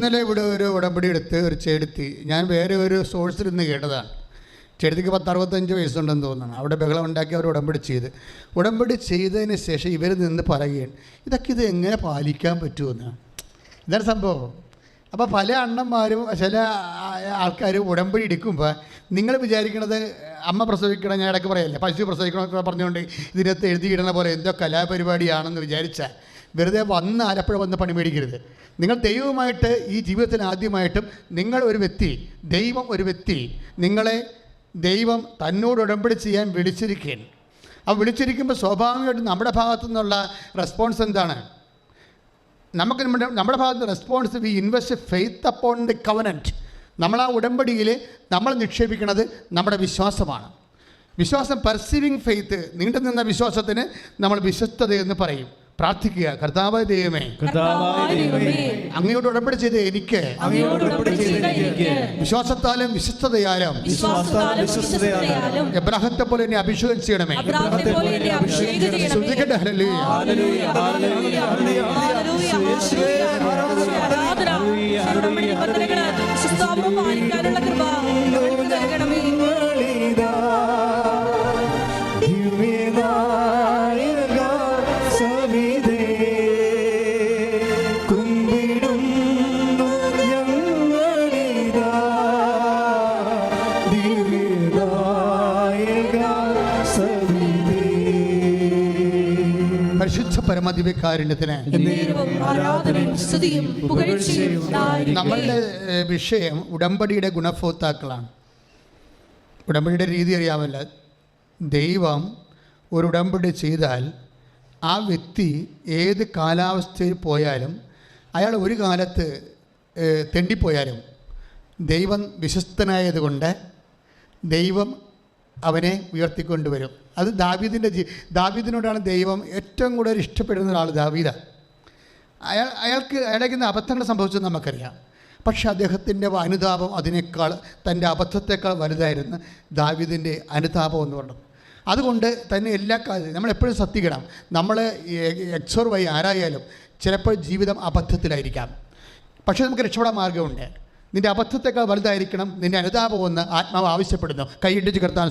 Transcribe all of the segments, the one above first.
ഇന്നലെ ഇവിടെ ഒരു ഉടമ്പടി എടുത്ത് ഒരു ചെടുത്തി, ഞാൻ വേറെ ഒരു സോഴ്സിൽ നിന്ന് കേട്ടതാണ്. ചെടുത്തിക്ക് 10-65 വയസ്സുണ്ടെന്ന് തോന്നുന്നു. അവിടെ ബഹളം ഉണ്ടാക്കി അവർ ഉടമ്പടി ചെയ്തതിന് ശേഷം ഇവർ നിന്ന് പറയുകയാണ്, ഇത് എങ്ങനെ പാലിക്കാൻ പറ്റുമെന്ന്. ഇതാണ് സംഭവം. അപ്പോൾ പല അണ്ണന്മാരും ചില ആൾക്കാരും ഉടമ്പടി എടുക്കുമ്പോൾ നിങ്ങൾ വിചാരിക്കണത് അമ്മ പ്രസവിക്കണം, ഞാൻ ഇടയ്ക്ക് പറയല്ലേ, പശു പ്രസവിക്കണമെന്നൊക്കെ പറഞ്ഞുകൊണ്ട് ഇതിനകത്ത് എഴുതിയിടുന്ന പോലെ എന്തോ കലാപരിപാടിയാണെന്ന് വിചാരിച്ചാൽ വെറുതെ വന്ന് ആലപ്പുഴ വന്ന് പണി മേടിക്കരുത്. നിങ്ങൾ ദൈവവുമായിട്ട് ഈ ജീവിതത്തിൽ ആദ്യമായിട്ടും നിങ്ങൾ ഒരു വ്യക്തി, ദൈവം ഒരു വ്യക്തി, നിങ്ങളെ ദൈവം തന്നോട് ഉടമ്പടി ചെയ്യാൻ വിളിച്ചിരിക്കുകയാണ്. അപ്പോൾ വിളിച്ചിരിക്കുമ്പോൾ സ്വാഭാവികമായിട്ടും നമ്മുടെ ഭാഗത്തു നിന്നുള്ള റെസ്പോൺസ് എന്താണ്? നമ്മുടെ ഭാഗത്ത് response, we invest faith upon the covenant. നമ്മൾ ആ ഉടമ്പടിയിൽ നമ്മൾ നിക്ഷേപിക്കുന്നത് നമ്മുടെ വിശ്വാസമാണ്. വിശ്വാസം, പെർസീവിങ് ഫെയ്ത്ത്, നീണ്ടു നിന്ന വിശ്വാസത്തിന് നമ്മൾ വിശ്വസ്തത എന്ന് പറയും. പ്രാർത്ഥിക്കുക, കർത്താവായ ദൈവമേ, അങ്ങയോട് ഉടമ്പടി ചെയ്ത് എനിക്ക് വിശ്വാസത്താലും വിശ്വസ്തതയാലും എബ്രാഹത്തെ പോലെ എന്നെ അഭിഷേകം ചെയ്യണമേ. ശ്രദ്ധിക്കട്ടെ. പരിശുദ്ധ പരമദിവ്യകാരുണ്യത്തിന് നമ്മളുടെ വിഷയം ഉടമ്പടിയുടെ ഗുണഭോക്താക്കളാണ്. ഉടമ്പടിയുടെ രീതി അറിയാമല്ല. ദൈവം ഒരു ഉടമ്പടി ചെയ്താൽ ആ വ്യക്തി ഏത് കാലാവസ്ഥയിൽ പോയാലും, അയാൾ ഒരു കാലത്ത് തെണ്ടിപ്പോയാലും ദൈവം വിശ്വസ്തനായതുകൊണ്ട് ദൈവം അവനെ ഉയർത്തിക്കൊണ്ടുവരും. അത് ദാവീദിനോടാണ് ദൈവം ഏറ്റവും കൂടുതൽ ഇഷ്ടപ്പെടുന്ന ഒരാൾ ദാവീദാണ്. അയാൾക്ക് അബദ്ധങ്ങൾ സംഭവിച്ചത് നമുക്കറിയാം. പക്ഷെ അദ്ദേഹത്തിൻ്റെ അനുതാപം അതിനേക്കാൾ, തൻ്റെ അബദ്ധത്തെക്കാൾ വലുതായിരുന്നു ദാവീദിൻ്റെ അനുതാപം എന്ന് പറയുന്നത്. അതുകൊണ്ട് തന്നെ എല്ലാ കാര്യവും നമ്മളെപ്പോഴും ശ്രദ്ധിക്കണം. നമ്മൾ എക്സ് ഓർ വൈ ആരായാലും ചിലപ്പോൾ ജീവിതം അബദ്ധത്തിലായിരിക്കാം. പക്ഷേ നമുക്ക് രക്ഷപ്പെടാൻ മാർഗമുണ്ട്. നിന്റെ അബദ്ധത്തെക്കാൾ വലുതായിരിക്കണം നിന്റെ അനുതാപം എന്ന് ആത്മാവ് ആവശ്യപ്പെടുന്നു. കൈയിട്ടിച്ച് കർത്താൻ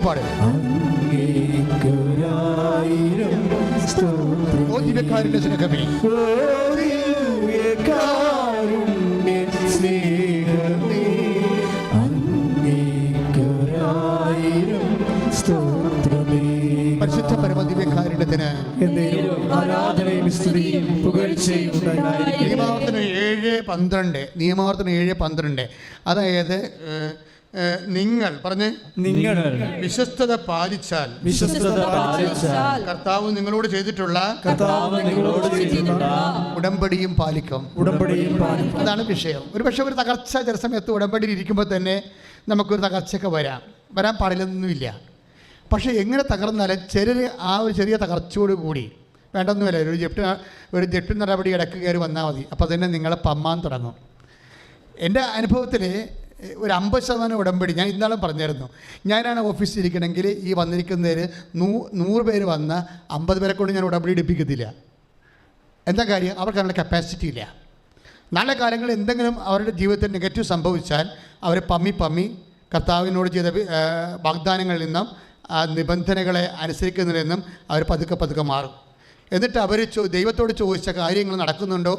പാട്. ദിവ്യകാരുണ്യ സ്നേഹമേ, പരിശുദ്ധ പരമദിവ്യകാരുണ്യത്തിന് നിയമാവർത്തനം 7:12. അതായത് നിങ്ങൾ വിശ്വസ്തത പാലിച്ചാൽ കർത്താവ് നിങ്ങളോട് ചെയ്തിട്ടുള്ള ഉടമ്പടിയും പാലിക്കും. അതാണ് വിഷയം. ഒരു പക്ഷേ ഒരു തകർച്ച ചില സമയത്ത് ഉടമ്പടിയിൽ ഇരിക്കുമ്പോൾ തന്നെ നമുക്കൊരു തകർച്ചയൊക്കെ വരാൻ പാടില്ലെന്നൊന്നുമില്ല. പക്ഷേ എങ്ങനെ തകർന്നാലും ഒരു ചെറിയ തകർച്ചയോട് കൂടി വേണ്ടൊന്നുമില്ല, ഒരു ജപ്തി നടപടി ഇടയ്ക്ക് കയറി വന്നാൽ മതി. അപ്പോൾ തന്നെ നിങ്ങളെ പമ്മാൻ തുടങ്ങും. എൻ്റെ അനുഭവത്തിൽ ഒരു 50% ഉടമ്പടി ഞാൻ ഇന്നാളും പറഞ്ഞായിരുന്നു. ഞാനാണ് ഓഫീസിൽ ഇരിക്കണമെങ്കിൽ ഈ വന്നിരിക്കുന്നതിൽ 100 പേര് വന്ന് 50 പേരെ കൊണ്ട് ഞാൻ ഉടമ്പടി എടുപ്പിക്കത്തില്ല. എന്താ കാര്യം? അവർക്ക് അതിനുള്ള കപ്പാസിറ്റി ഇല്ല. നല്ല കാലങ്ങളിൽ എന്തെങ്കിലും അവരുടെ ജീവിതത്തിൽ നെഗറ്റീവ് സംഭവിച്ചാൽ അവർ പമ്മി കർത്താവിനോട് ചെയ്ത വാഗ്ദാനങ്ങളിൽ നിന്നും നിബന്ധനകളെ അനുസരിക്കുന്നതിൽ നിന്നും അവർ പതുക്കെ മാറും. എന്നിട്ട് അവർ ദൈവത്തോട് ചോദിച്ച കാര്യങ്ങൾ നടക്കുന്നുണ്ടോ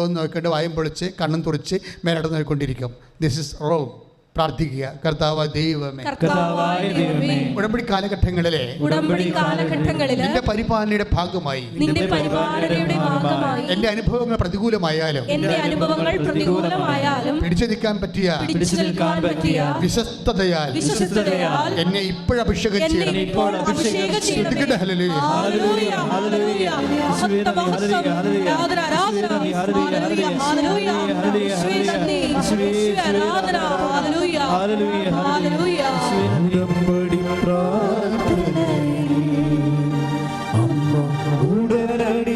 എന്ന് നോക്കിയിട്ട് വായും പൊളിച്ച് കണ്ണും തുറിച്ച് മേലോട്ട് നോക്കിക്കൊണ്ടിരിക്കും. This is wrong. പ്രാർത്ഥിക്കുക, കർത്താവ് ദൈവമേ, ഉടമ്പടി കാലഘട്ടങ്ങളിലെ നിന്റെ പരിപാലനയുടെ ഭാഗമായി എന്റെ അനുഭവങ്ങൾ പ്രതികൂലമായാലും പിടിച്ചു നിൽക്കാൻ പറ്റിയ വിശ്വസ്തതയാൽ എന്നെ ഇപ്പോഴഭിഷേകം ചെയ്യണം. ഉടമ്പടി പ്രാർത്ഥനയിൽ അമ്മ ഉടനടി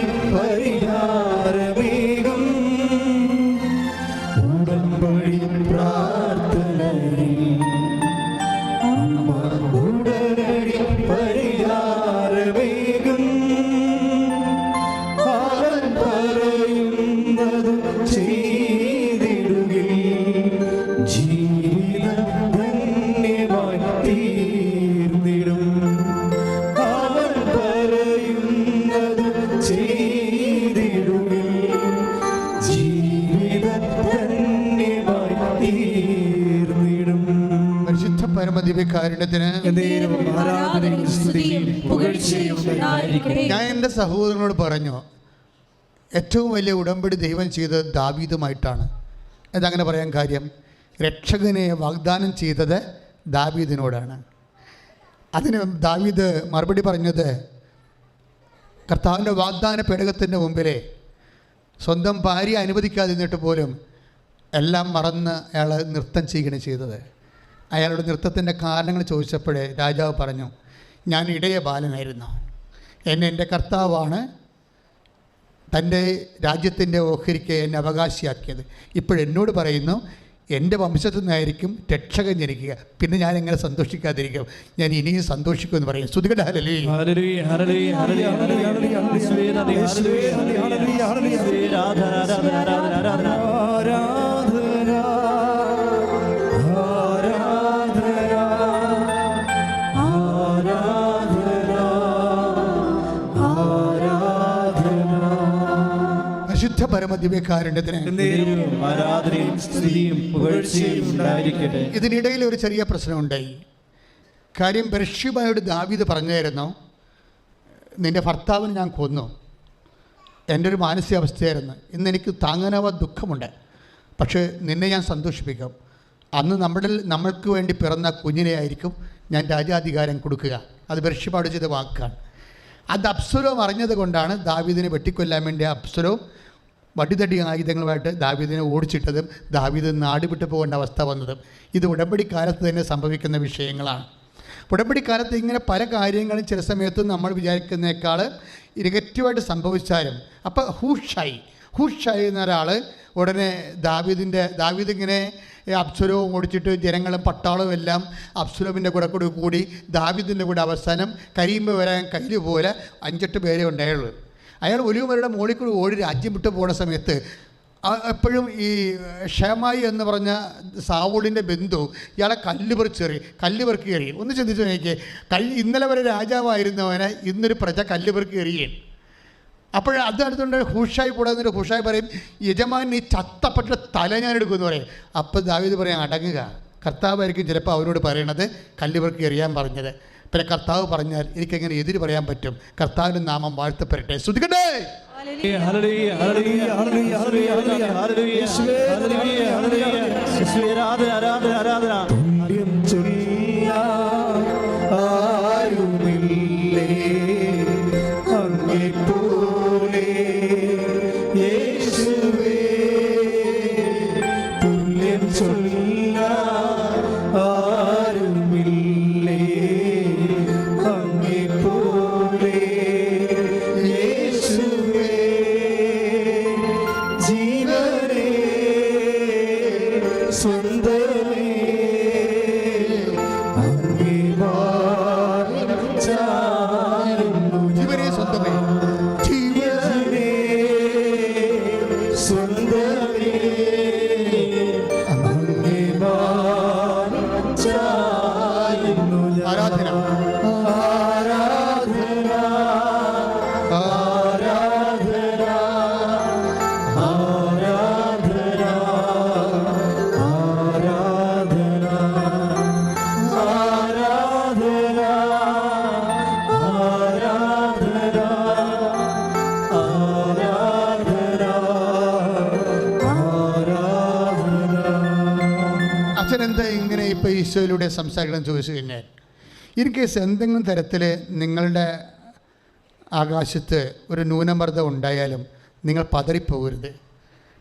ദിവ്യകാരുണ്യത്തിന് ഞാൻ എൻ്റെ സഹോദരങ്ങളോട് പറഞ്ഞു, ഏറ്റവും വലിയ ഉടമ്പടി ദൈവം ചെയ്തത് ദാവീദുമായിട്ടാണ്. അതങ്ങനെ പറയാൻ കാര്യം, രക്ഷകനെ വാഗ്ദാനം ചെയ്തത് ദാവീദിനോടാണ്. അതിന് ദാവീദ് മറുപടി പറഞ്ഞത്, കർത്താവിൻ്റെ വാഗ്ദാന പേടകത്തിൻ്റെ മുമ്പിലെ സ്വന്തം ഭാര്യ അനുവദിക്കാതിരുന്നിട്ട് പോലും എല്ലാം മറന്ന് അയാൾ നൃത്തം ചെയ്യുകയാണ് ചെയ്തത്. അയാളുടെ നൃത്തത്തിൻ്റെ കാരണങ്ങൾ ചോദിച്ചപ്പോഴേ രാജാവ് പറഞ്ഞു, ഞാൻ ഇടയ ബാലനായിരുന്നു, എന്നെ എൻ്റെ കർത്താവാണ് തൻ്റെ രാജ്യത്തിൻ്റെ ഓഹരിക്ക് എന്നെ അവകാശിയാക്കിയത്. ഇപ്പോഴെന്നോട് പറയുന്നു, എൻ്റെ വംശത്തിൽ നിന്നായിരിക്കും രക്ഷകൻ ജനിക്കുക, പിന്നെ ഞാൻ എങ്ങനെ സന്തോഷിക്കാതിരിക്കും? ഞാൻ ഇനിയും സന്തോഷിക്കുമെന്ന് പറയും. സ്തുതിക്കട്ടെ. പരിശുദ്ധ പരമദിവ്യകാരുണ്യത്തിന് ഇതിനിടയിൽ ഒരു ചെറിയ പ്രശ്നമുണ്ടായി. കാര്യം, ബത്ശേബയോട് ദാവീദ് പറഞ്ഞായിരുന്നു, നിൻ്റെ ഭർത്താവിനെ ഞാൻ കൊന്നു. എൻ്റെ ഒരു മാനസികാവസ്ഥയായിരുന്നു. ഇന്ന് എനിക്ക് താങ്ങാനാവാൻ ദുഃഖമുണ്ട്. പക്ഷേ നിന്നെ ഞാൻ സന്തോഷിപ്പിക്കാം. അന്ന് നമ്മൾക്ക് വേണ്ടി പിറന്ന കുഞ്ഞിനെ ആയിരിക്കും ഞാൻ രാജാധികാരം കൊടുക്കുക. അത് ബത്ശേബയോട് ചെയ്ത വാക്കാണ്. അത് അബ്സലോം അറിഞ്ഞത് കൊണ്ടാണ് ദാവീദിനെ വെട്ടിക്കൊല്ലാൻ വേണ്ടി അബ്സലോം വടിതടി ആയുധങ്ങളുമായിട്ട് ദാവീദിനെ ഓടിച്ചിട്ടതും ദാവീദ് നാട് വിട്ടു പോകേണ്ട അവസ്ഥ വന്നതും. ഇത് ഉടമ്പടിക്കാലത്ത് തന്നെ സംഭവിക്കുന്ന വിഷയങ്ങളാണ്. ഉടമ്പടിക്കാലത്ത് ഇങ്ങനെ പല കാര്യങ്ങളും ചില സമയത്ത് നമ്മൾ വിചാരിക്കുന്നേക്കാൾ നെഗറ്റീവായിട്ട് സംഭവിച്ചാലും, അപ്പോൾ ഹൂഷായി എന്ന ഒരാൾ ഉടനെ ദാവീദ് ഇങ്ങനെ അബ്സലോം ഓടിച്ചിട്ട് ജനങ്ങളും പട്ടാളവും എല്ലാം അബ്സലോമിൻ്റെ കൂടി ദാവീദിൻ്റെ കൂടെ അവസാനം കരിയുമ്പോൾ വരാൻ കയ്യിൽ പോലെ 5-8 പേരെ ഉണ്ടായുള്ളൂ. അയാൾ ഒലിവുമലയുടെ മുകളിൽ കൂടി ഓടി രാജ്യം വിട്ടു പോകുന്ന സമയത്ത് എപ്പോഴും ഈ ഷേമായി എന്ന് പറഞ്ഞ സാവൂളിൻ്റെ ബന്ധു ഇയാളെ കല്ല് പെറുക്കി എറിയും. ഒന്ന് ചിന്തിച്ച് നോക്കിയേ, ഇന്നലെ വരെ രാജാവായിരുന്നവനെ ഇന്നൊരു പ്രജ കല്ല് പെറുക്കി എറിയും. അപ്പോൾ അത് അടുത്തുകൊണ്ട് ഹൂഷായി കൂടെ എന്നിട്ട് ഹൂഷായി പറയും, യജമാൻ ഈ ചത്തപ്പെട്ട തല ഞാൻ എടുക്കുമെന്ന് പറയും. അപ്പോൾ ദാവീദ് പറയാം, അടങ്ങുക, കർത്താവായിരിക്കും ചിലപ്പോൾ അവരോട് പറയണത് കല്ല് പെറുക്കി എറിയാൻ പറഞ്ഞത്. പിന്നെ കർത്താവ് പറഞ്ഞാൽ എനിക്കെങ്ങനെ എതിര് പറയാൻ പറ്റും? കർത്താവിൻ്റെ നാമം വാഴ്ത്തപ്പെടട്ടെ. സ്തുതിക്കട്ടെ. ഈശോയിലൂടെ സംസാരിക്കണം ചോദിച്ചു കഴിഞ്ഞാൽ, ഇൻ കേസ് എന്തെങ്കിലും തരത്തിൽ നിങ്ങളുടെ ആകാശത്ത് ഒരു ന്യൂനമർദ്ദം ഉണ്ടായാലും നിങ്ങൾ പതറിപ്പോകരുത്.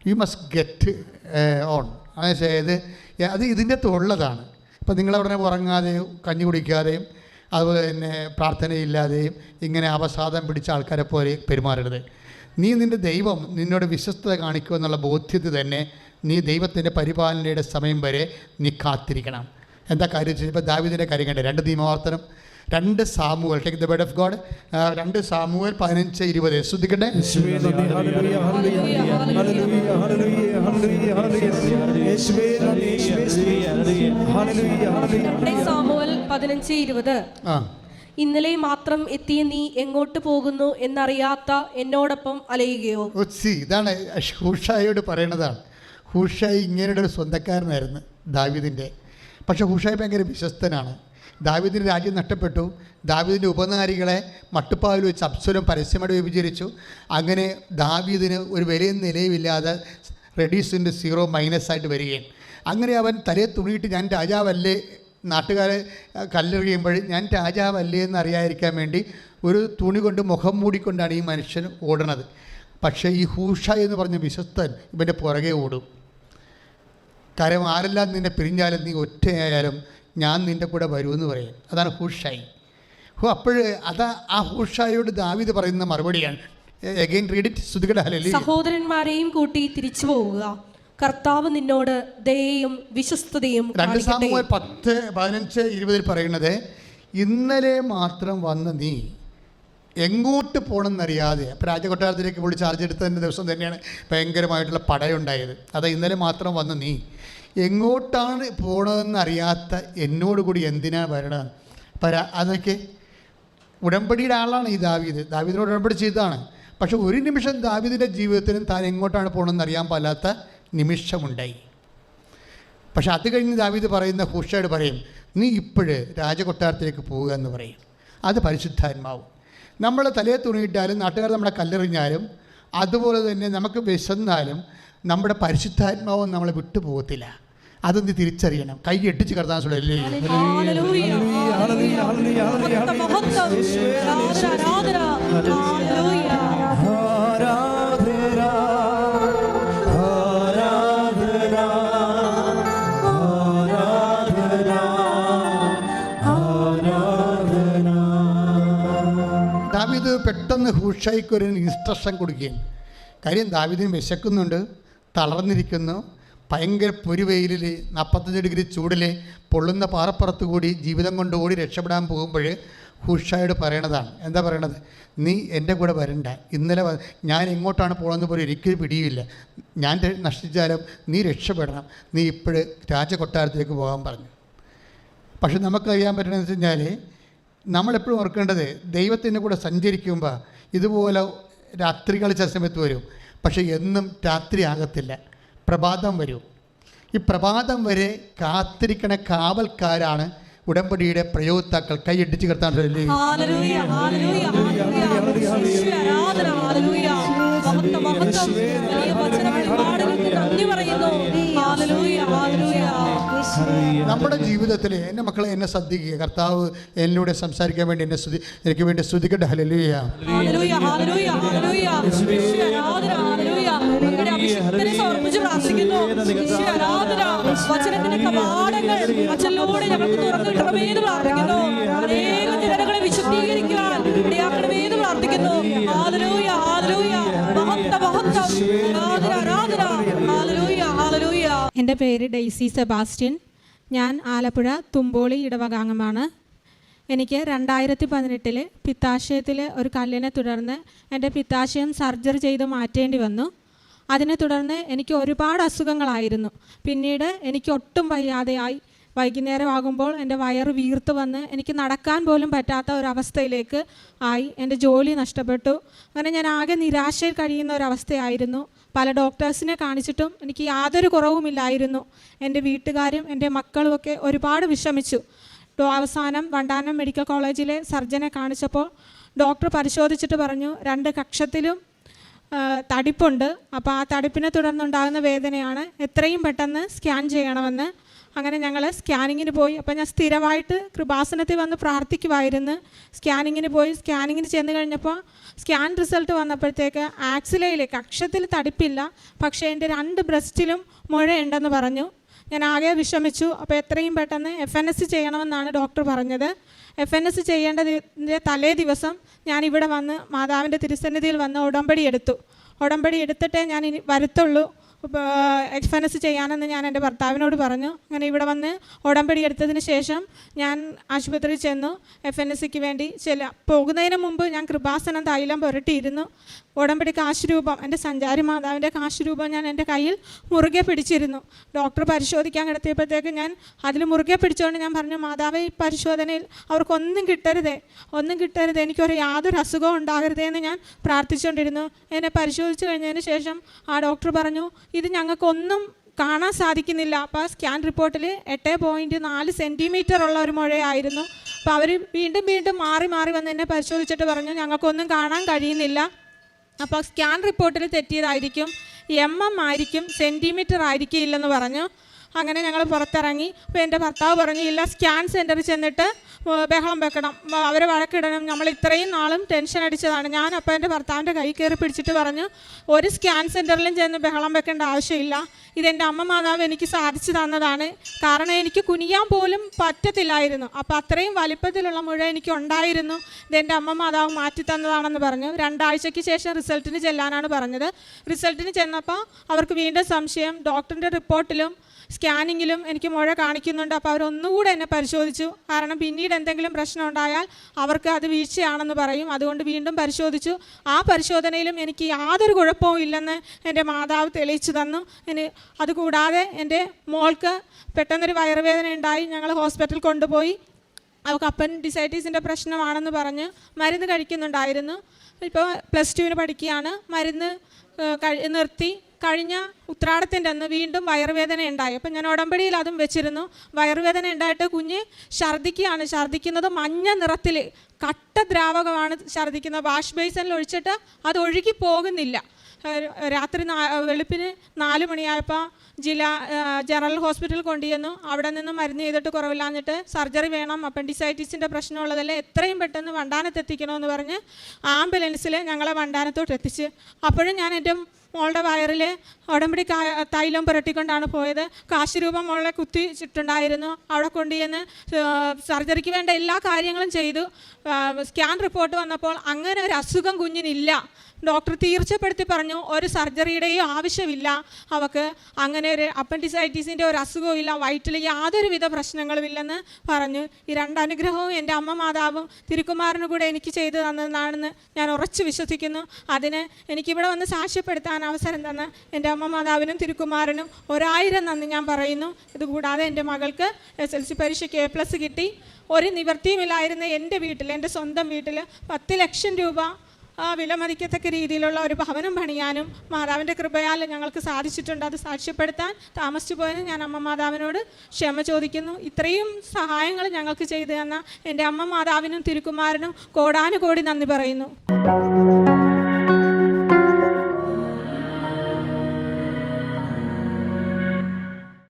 You must get on. അതായത് അത് ഇതിൻ്റെ ഉള്ളതാണ്. ഇപ്പം നിങ്ങളവിടെ ഉറങ്ങാതെയും കഞ്ഞി കുടിക്കാതെയും അതുപോലെ തന്നെ പ്രാർത്ഥനയില്ലാതെയും ഇങ്ങനെ അവസാദം പിടിച്ച ആൾക്കാരെ പോലെ പെരുമാറരുത്. നിൻ്റെ ദൈവം നിന്നോട് വിശ്വസ്തത കാണിക്കുമെന്നുള്ള ബോധ്യത്തിൽ തന്നെ നീ ദൈവത്തിൻ്റെ പരിപാലനയുടെ സമയം വരെ നീ കാത്തിരിക്കണം. എന്താ കാര്യം ചോദിച്ചപ്പോൾ ദാവീദിൻ്റെ കാര്യം കണ്ടേ. 2 നിയമാവർത്തനം 2 Samuel, take the word of God, 2 Samuel 15:20. ശ്രദ്ധിക്കട്ടെ. സാമുവേൽ 15:20. ഇന്നലെ മാത്രം എത്തിയ നീ എങ്ങോട്ട് പോകുന്നു എന്നറിയാത്ത എന്നോടൊപ്പം അലയുകയോ? ഇതാണ് ഹൂഷായിയോട് പറയണതാണ്. ഹൂഷായി ഇങ്ങനെയുടെ ഒരു സ്വന്തക്കാരനായിരുന്നു ദാവീദിൻ്റെ. പക്ഷേ ഹൂഷായി ഭയങ്കര വിശ്വസ്തനാണ്. ദാവീദിൻ്റെ രാജ്യം നഷ്ടപ്പെട്ടു. ദാവീദിൻ്റെ ഉപനാരികളെ മട്ടുപ്പാവിൽ വെച്ച് അബ്സലോം പരസ്യമായിട്ട് വ്യഭിചരിച്ചു. അങ്ങനെ ദാവീദിന് ഒരു വിലയും നിലയുമില്ലാതെ റെഡ്യൂസിൻ്റെ സീറോ മൈനസായിട്ട് വരികയും, അങ്ങനെ അവൻ തലയെ തുണിയിട്ട് ഞാൻ രാജാവല്ലേ, നാട്ടുകാരെ കല്ലെറിയുമ്പോൾ ഞാൻ രാജാവല്ലേ എന്ന് അറിയാതിരിക്കാൻ വേണ്ടി ഒരു തുണി കൊണ്ട് മുഖം മൂടിക്കൊണ്ടാണ് ഈ മനുഷ്യൻ ഓടണത്. പക്ഷേ ഈ ഹൂഷായി എന്ന് പറഞ്ഞ വിശ്വസ്തൻ ഇവൻ്റെ പുറകെ ഓടും. കാര്യം ആരെല്ലാം നിന്നെ പിരിഞ്ഞാലും നീ ഒറ്റയായാലും ഞാൻ നിൻ്റെ കൂടെ വരുമെന്ന് പറയും. അതാണ് ഹൂഷായി. അപ്പോൾ അതാ ആ ഹൂഷായോട് ദാവീദ് പറയുന്ന മറുപടിയാണ്. Again read it. സ്തുതിക്കട്ടെ ഹല്ലേലൂയ. സഹോദരന്മാരെയും കൂട്ടി തിരിച്ചു പോവുക, കർത്താവ് നിന്നോട് ദയയും വിശ്വസ്തതയും. 2 സാമുവേൽ 10:15-20 പറയുന്നത്, ഇന്നലെ മാത്രം വന്ന നീ എങ്ങോട്ട് പോകണമെന്നറിയാതെ. അപ്പോൾ രാജകൊട്ടാരത്തിലേക്ക് പുള്ളി ചാർജ് എടുത്തതിൻ്റെ ദിവസം തന്നെയാണ് ഭയങ്കരമായിട്ടുള്ള പടയുണ്ടായത്. അത് ഇന്നലെ മാത്രം വന്ന നീ എങ്ങോട്ടാണ് പോകണമെന്നറിയാത്ത എന്നോട് കൂടി എന്തിനാണ് വരണത്? അതൊക്കെ ഉടമ്പടിയുടെ ആളാണ് ഈ ദാവീദ്. ദാവീദിനോട് ഉടമ്പടി ചെയ്തതാണ്. പക്ഷെ ഒരു നിമിഷം ദാവീദിൻ്റെ ജീവിതത്തിലും താൻ എങ്ങോട്ടാണ് പോകണമെന്ന് അറിയാൻ പാടില്ലാത്ത നിമിഷമുണ്ടായി. പക്ഷെ അത് കഴിഞ്ഞ് ദാവീദ് പറയുന്ന ഹൂഷയോട് പറയും, നീ ഇപ്പോഴ് രാജകൊട്ടാരത്തിലേക്ക് പോവുക എന്ന് പറയും. അത് പരിശുദ്ധാത്മാവും. നമ്മൾ തലയെ തുണിയിട്ടാലും നാട്ടുകാർ നമ്മളെ കല്ലെറിഞ്ഞാലും അതുപോലെ തന്നെ നമുക്ക് വിശന്നാലും നമ്മുടെ പരിശുദ്ധാത്മാവും നമ്മളെ വിട്ടുപോകത്തില്ല. അതൊന്ന് തിരിച്ചറിയണം. കൈ എട്ടിച്ച് കർത്താൻ സുഖല്ലേ. ദാവീദ് പെട്ടെന്ന് ഹൂഷായിക്കൊരു ഇൻസ്ട്രക്ഷൻ കൊടുക്കുകയും, കാര്യം ദാവീദിന് വിശക്കുന്നുണ്ട്, തളർന്നിരിക്കുന്നു, ഭയങ്കര പൊരുവെയിലിൽ 45 ഡിഗ്രി ചൂടിൽ പൊള്ളുന്ന പാറപ്പുറത്ത് കൂടി ജീവിതം കൊണ്ട് ഓടി രക്ഷപ്പെടാൻ പോകുമ്പോൾ ഹൂഷായോട് പറയണതാണ്. എന്താ പറയണത്? നീ എൻ്റെ കൂടെ വരണ്ട. ഇന്നലെ ഞാൻ എങ്ങോട്ടാണ് പോകുന്നത് പോലും എനിക്ക് പിടിയില്ല. ഞാൻ നശിച്ചാലും നീ രക്ഷപ്പെടണം. നീ ഇപ്പോഴ് രാജകൊട്ടാരത്തിലേക്ക് പോകാൻ പറഞ്ഞു. പക്ഷെ നമുക്കറിയാൻ പറ്റണമെന്ന് വെച്ച് കഴിഞ്ഞാൽ, നമ്മളെപ്പോഴും ഓർക്കേണ്ടത്, ദൈവത്തിൻ്റെ കൂടെ സഞ്ചരിക്കുമ്പോൾ ഇതുപോലെ രാത്രികൾ ചില സമയത്ത് വരും. പക്ഷെ എന്നും രാത്രി ആകത്തില്ല, പ്രഭാതം വരും. ഈ പ്രഭാതം വരെ കാത്തിരിക്കണ കാവൽക്കാരാണ് ഉടമ്പടിയുടെ പ്രയോക്താക്കൾ. കൈയടിച്ച് കിടത്താൻ നമ്മുടെ ജീവിതത്തിൽ എൻ്റെ മക്കളെ എന്നെ ശ്രദ്ധിക്കുക. കർത്താവ് എന്നിലൂടെ സംസാരിക്കാൻ വേണ്ടി എനിക്ക് വേണ്ടി സ്തുതിക്കട്ടെ. ഹല്ലേലൂയ. എൻ്റെ പേര് ഡെയ്സി സെബാസ്റ്റ്യൻ. ഞാൻ ആലപ്പുഴ തുമ്പോളി ഇടവകാംഗമാണ്. എനിക്ക് 2018 പിത്താശയത്തിൽ ഒരു കല്ലിനെ തുടർന്ന് എൻ്റെ പിത്താശയം സർജറി ചെയ്ത് മാറ്റേണ്ടി വന്നു. അതിനെ തുടർന്ന് എനിക്ക് ഒരുപാട് അസുഖങ്ങളായിരുന്നു. പിന്നീട് എനിക്ക് ഒട്ടും വയ്യാതെയായി. വൈകുന്നേരമാകുമ്പോൾ എൻ്റെ വയറ് വീർത്ത് വന്ന് എനിക്ക് നടക്കാൻ പോലും പറ്റാത്ത ഒരവസ്ഥയിലേക്ക് ആയി. എൻ്റെ ജോലി നഷ്ടപ്പെട്ടു. അങ്ങനെ ഞാൻ ആകെ നിരാശയിൽ കഴിയുന്ന ഒരവസ്ഥയായിരുന്നു. പല ഡോക്ടേഴ്സിനെ കാണിച്ചിട്ടും എനിക്ക് യാതൊരു കുറവുമില്ലായിരുന്നു. എൻ്റെ വീട്ടുകാരും എൻ്റെ മക്കളുമൊക്കെ ഒരുപാട് വിഷമിച്ചു. അവസാനം വണ്ടാനം മെഡിക്കൽ കോളേജിലെ സർജനെ കാണിച്ചപ്പോൾ ഡോക്ടർ പരിശോധിച്ചിട്ട് പറഞ്ഞു, 2 കക്ഷത്തിലും തടിപ്പുണ്ട്. അപ്പോൾ ആ തടിപ്പിനെ തുടർന്നുണ്ടാകുന്ന വേദനയാണ്, എത്രയും പെട്ടെന്ന് സ്കാൻ ചെയ്യണമെന്ന്. അങ്ങനെ ഞങ്ങൾ സ്കാനിങ്ങിന് പോയി. അപ്പോൾ ഞാൻ സ്ഥിരമായിട്ട് കൃപാസനത്തിൽ വന്ന് പ്രാർത്ഥിക്കുമായിരുന്നു. സ്കാനിങ്ങിന് പോയി. സ്കാനിങ്ങിന് ചെന്ന് കഴിഞ്ഞപ്പോൾ സ്കാൻ റിസൾട്ട് വന്നപ്പോഴത്തേക്ക് ആക്സിലയിൽ കക്ഷത്തിൽ തടിപ്പില്ല, പക്ഷേ എൻ്റെ 2 ബ്രസ്റ്റിലും മുഴയുണ്ടെന്ന് പറഞ്ഞു. ഞാൻ ആകെ വിഷമിച്ചു. അപ്പോൾ എത്രയും പെട്ടെന്ന് FNS ചെയ്യണമെന്നാണ് ഡോക്ടർ പറഞ്ഞത്. FNS ചെയ്യേണ്ടതിൻ്റെ തലേ ദിവസം ഞാനിവിടെ വന്ന് മാതാവിൻ്റെ തിരുസന്നിധിയിൽ വന്ന് ഉടമ്പടി എടുത്തു. ഉടമ്പടി എടുത്തിട്ടേ ഞാൻ ഇനി വരുത്തുള്ളൂ FNS ചെയ്യാനെന്ന് ഞാൻ എൻ്റെ ഭർത്താവിനോട് പറഞ്ഞു. അങ്ങനെ ഇവിടെ വന്ന് ഉടമ്പടി എടുത്തതിന് ശേഷം ഞാൻ ആശുപത്രിയിൽ ചെന്നു. FNSക്ക് വേണ്ടി പോകുന്നതിന് മുമ്പ് ഞാൻ കൃപാസനം തൈലം പുരട്ടിയിരുന്നു. ഉടമ്പടി കാശുരൂപം, എൻ്റെ സഞ്ചാരി മാതാവിൻ്റെ കാശുരൂപം ഞാൻ എൻ്റെ കയ്യിൽ മുറുകെ പിടിച്ചിരുന്നു. ഡോക്ടർ പരിശോധിക്കാൻ കിടത്തിയപ്പോഴത്തേക്ക് ഞാൻ അതിൽ മുറുകെ പിടിച്ചുകൊണ്ട് ഞാൻ പറഞ്ഞു, മാതാവേ, ഈ പരിശോധനയിൽ അവർക്കൊന്നും കിട്ടരുതേ, എനിക്കൊരു യാതൊരു അസുഖവും ഉണ്ടാകരുതേ എന്ന് ഞാൻ പ്രാർത്ഥിച്ചുകൊണ്ടിരുന്നു. എന്നെ പരിശോധിച്ച് കഴിഞ്ഞതിന് ശേഷം ആ ഡോക്ടർ പറഞ്ഞു, ഇത് ഞങ്ങൾക്കൊന്നും കാണാൻ സാധിക്കുന്നില്ല. അപ്പോൾ സ്കാൻ റിപ്പോർട്ടിൽ 8.4 സെൻറ്റിമീറ്റർ ഉള്ള ഒരു മുഴയായിരുന്നു. അപ്പോൾ അവർ വീണ്ടും വീണ്ടും മാറി മാറി വന്ന് എന്നെ പരിശോധിച്ചിട്ട് പറഞ്ഞു ഞങ്ങൾക്കൊന്നും കാണാൻ കഴിയുന്നില്ല, അപ്പോൾ സ്കാൻ റിപ്പോർട്ടിൽ തെറ്റിയതായിരിക്കും, ആയിരിക്കും, സെൻറ്റിമീറ്റർ ആയിരിക്കില്ലെന്ന് പറഞ്ഞു. അങ്ങനെ ഞങ്ങൾ പുറത്തിറങ്ങി. അപ്പോൾ എൻ്റെ ഭർത്താവ് പറഞ്ഞു ഇല്ല, സ്കാൻ സെൻറ്ററിൽ ചെന്നിട്ട് ബഹളം വെക്കണം, അവരെ വഴക്കിടണം, നമ്മൾ ഇത്രയും നാളും ടെൻഷൻ അടിച്ചതാണ്. ഞാൻ അപ്പോൾ എൻ്റെ ഭർത്താവിൻ്റെ കൈ കയറി പിടിച്ചിട്ട് പറഞ്ഞു ഒരു സ്കാൻ സെൻറ്ററിലും ചെന്ന് ബഹളം വെക്കേണ്ട ആവശ്യമില്ല, ഇതെൻ്റെ അമ്മ മാതാവ് എനിക്ക് സാധിച്ചു തന്നതാണ്, കാരണം എനിക്ക് കുനിയാൻ പോലും പറ്റത്തില്ലായിരുന്നു, അപ്പോൾ അത്രയും വലിപ്പത്തിലുള്ള മുഴ എനിക്ക് ഉണ്ടായിരുന്നു, ഇതെൻ്റെ അമ്മ മാതാവ് മാറ്റി തന്നതാണെന്ന് പറഞ്ഞു. 2 ആഴ്ചയ്ക്ക് ശേഷം റിസൾട്ടിന് ചെല്ലാനാണ് പറഞ്ഞത്. റിസൾട്ടിന് ചെന്നപ്പോൾ അവർക്ക് വീണ്ടും സംശയം, ഡോക്ടറിൻ്റെ റിപ്പോർട്ടിലും സ്കാനിങ്ങിലും എനിക്ക് മുഴ കാണിക്കുന്നുണ്ട്. അപ്പോൾ അവരൊന്നുകൂടെ എന്നെ പരിശോധിച്ചു, കാരണം പിന്നീട് എന്തെങ്കിലും പ്രശ്നം ഉണ്ടായാൽ അവർക്ക് അത് വീഴ്ചയാണെന്ന് പറയും. അതുകൊണ്ട് വീണ്ടും പരിശോധിച്ചു. ആ പരിശോധനയിലും എനിക്ക് യാതൊരു കുഴപ്പവും ഇല്ലെന്ന് എൻ്റെ മാതാവ് തെളിയിച്ചു തന്നു. അതുകൂടാതെ എൻ്റെ മോൾക്ക് പെട്ടെന്നൊരു വയറുവേദന ഉണ്ടായി. ഞങ്ങൾ ഹോസ്പിറ്റലിൽ കൊണ്ടുപോയി. അവൾക്ക് അപ്പൻഡിസൈറ്റിസിൻ്റെ പ്രശ്നമാണെന്ന് പറഞ്ഞ് മരുന്ന് കഴിക്കുന്നുണ്ടായിരുന്നു. ഇപ്പോൾ +2 പഠിക്കുകയാണ്. മരുന്ന് നിർത്തി. കഴിഞ്ഞ ഉത്രാടത്തിൻ്റെ അന്ന് വീണ്ടും വയറുവേദന ഉണ്ടായി. അപ്പം ഞാൻ ഉടമ്പടിയിൽ അതും വെച്ചിരുന്നു. വയറുവേദന ഉണ്ടായിട്ട് കുഞ്ഞ് ഛർദ്ദിക്കുകയാണ്. ഛർദ്ദിക്കുന്നത് മഞ്ഞ നിറത്തിൽ കട്ട ദ്രാവകമാണ് ഛർദ്ദിക്കുന്നത്. വാഷ് ബേസിനിൽ ഒഴിച്ചിട്ട് അത് ഒഴുകി പോകുന്നില്ല. രാത്രി വെളുപ്പിന് 4 മണിയായപ്പോൾ ജനറൽ ഹോസ്പിറ്റലിൽ കൊണ്ടുചെന്നു. അവിടെ നിന്ന് മരുന്ന് ചെയ്തിട്ട് കുറവില്ലാഞ്ഞിട്ട് സർജറി വേണം, അപ്പൻഡിസൈറ്റിസിൻ്റെ പ്രശ്നമുള്ളതല്ലേ, എത്രയും പെട്ടെന്ന് വണ്ടാനത്തെത്തിക്കണമെന്ന് പറഞ്ഞ് ആംബുലൻസിൽ ഞങ്ങളെ വണ്ടാനത്തോട്ട് എത്തിച്ച്. അപ്പോഴും ഞാൻ എൻ്റെ മോളുടെ വയറിൽ ഉടമ്പടി തൈലം പുരട്ടിക്കൊണ്ടാണ് പോയത്. കാശുരൂപം മോളെ കുത്തിച്ചിട്ടുണ്ടായിരുന്നു. അവിടെ കൊണ്ടുചെന്ന് സർജറിക്ക് വേണ്ട എല്ലാ കാര്യങ്ങളും ചെയ്തു. സ്കാൻ റിപ്പോർട്ട് വന്നപ്പോൾ അങ്ങനെ ഒരു അസുഖം കുഞ്ഞിനില്ല. ഡോക്ടർ തീർച്ചപ്പെടുത്തി പറഞ്ഞു ഒരു സർജറിയുടെയും ആവശ്യമില്ല, അവൾക്ക് അങ്ങനെ ഒരു അപ്പൻഡിസൈറ്റിസിൻ്റെ ഒരു അസുഖവും ഇല്ല, വയറ്റിൽ യാതൊരുവിധ പ്രശ്നങ്ങളും ഇല്ലെന്ന് പറഞ്ഞു. ഈ 2 അനുഗ്രഹവും എൻ്റെ അമ്മ മാതാവും തിരുക്കുമാരനും കൂടെ എനിക്ക് ചെയ്തു തന്നതാണെന്ന് ഞാൻ ഉറച്ചു വിശ്വസിക്കുന്നു. അതിന് എനിക്കിവിടെ വന്ന് സാക്ഷ്യപ്പെടുത്താൻ അവസരം തന്ന എൻ്റെ അമ്മ മാതാവിനും തിരുക്കുമാരനും 1000 നന്ദി ഞാൻ പറയുന്നു. ഇതുകൂടാതെ എൻ്റെ മകൾക്ക് SLC പരീക്ഷയ്ക്ക് A+ കിട്ടി. ഒരു നിവൃത്തിയുമില്ലായിരുന്ന എൻ്റെ വീട്ടിൽ, എൻ്റെ സ്വന്തം വീട്ടിൽ 10 ലക്ഷം രൂപ വിലമതിക്കത്തക്ക രീതിയിലുള്ള ഒരു ഭവനം പണിയാനും മാതാവിൻ്റെ കൃപയാൽ ഞങ്ങൾക്ക് സാധിച്ചിട്ടുണ്ട്. അത് സാക്ഷ്യപ്പെടുത്താൻ താമസിച്ചു പോയതിന് ഞാൻ അമ്മ മാതാവിനോട് ക്ഷമ ചോദിക്കുന്നു. ഇത്രയും സഹായങ്ങൾ ഞങ്ങൾക്ക് ചെയ്തു തന്ന എൻ്റെ അമ്മ മാതാവിനും തിരുക്കുമാരനും കോടാനുകോടി നന്ദി പറയുന്നു.